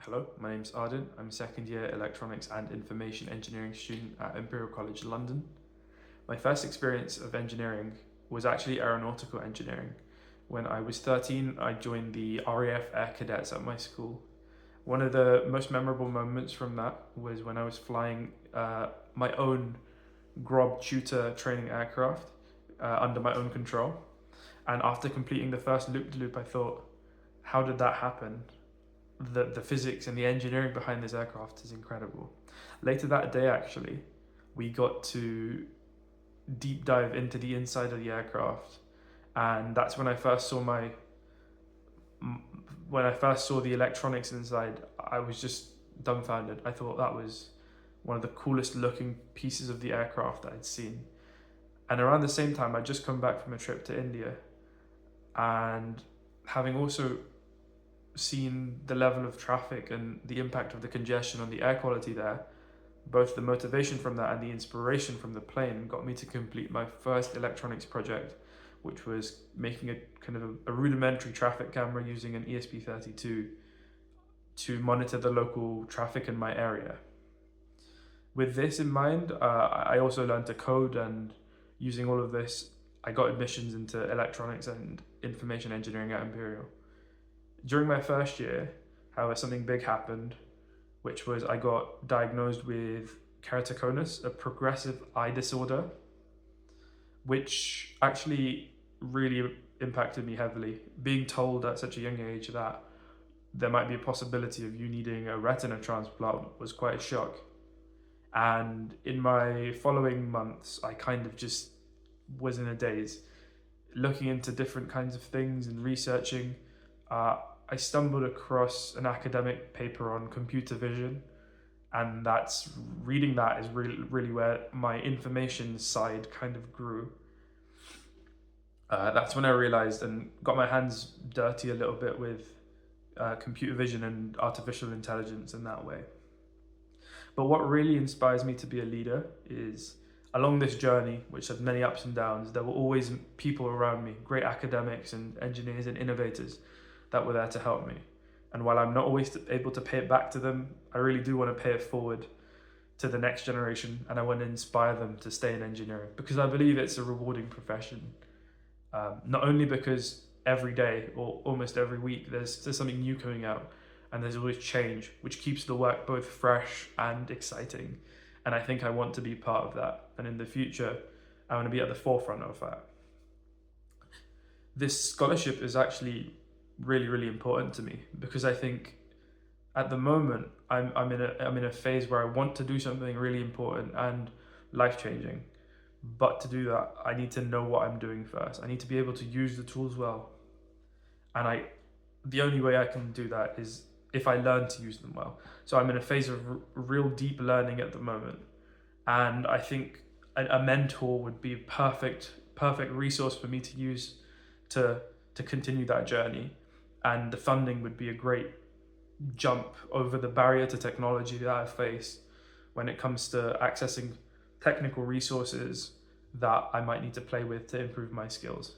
Hello, my name's Aadin. I'm a second year electronics and information engineering student at Imperial College London. My first experience of engineering was actually aeronautical engineering. When I was 13, I joined the RAF Air Cadets at my school. One of the most memorable moments from that was when I was flying my own Grob tutor training aircraft under my own control. And after completing the first loop-to-loop, I thought, how did that happen? The physics and the engineering behind this aircraft is incredible. Later that day, actually, we got to deep dive into the inside of the aircraft, and that's when I first saw the electronics inside. I was just dumbfounded. I thought that was one of the coolest looking pieces of the aircraft that I'd seen. And around the same time, I'd just come back from a trip to India, and having also seen the level of traffic and the impact of the congestion on the air quality there, both the motivation from that and the inspiration from the plane got me to complete my first electronics project, which was making a kind of a rudimentary traffic camera using an ESP32 to monitor the local traffic in my area. With this in mind, I also learned to code, and using all of this, I got admissions into electronics and information engineering at Imperial. During my first year, however, something big happened, which was I got diagnosed with keratoconus, a progressive eye disorder, which actually really impacted me heavily. Being told at such a young age that there might be a possibility of you needing a retina transplant was quite a shock. And in my following months, I kind of just was in a daze, looking into different kinds of things and researching. I stumbled across an academic paper on computer vision, and reading that is really where my information side kind of grew. That's when I realized and got my hands dirty a little bit with computer vision and artificial intelligence in that way. But what really inspires me to be a leader is, along this journey, which had many ups and downs, there were always people around me, great academics and engineers and innovators that were there to help me. And while I'm not always able to pay it back to them, I really do want to pay it forward to the next generation, and I want to inspire them to stay in engineering, because I believe it's a rewarding profession. Not only because every day or almost every week there's something new coming out, and there's always change, which keeps the work both fresh and exciting. And I think I want to be part of that. And in the future, I want to be at the forefront of that. This scholarship is actually really important to me, because I think at the moment I'm in a phase where I want to do something really important and life-changing, but to do that I need to know what I'm doing first. I need to be able to use the tools well, and the only way I can do that is if I learn to use them well. So I'm in a phase of real deep learning at the moment, and I think a mentor would be a perfect resource for me to use to continue that journey. And the funding would be a great jump over the barrier to technology that I face when it comes to accessing technical resources that I might need to play with to improve my skills.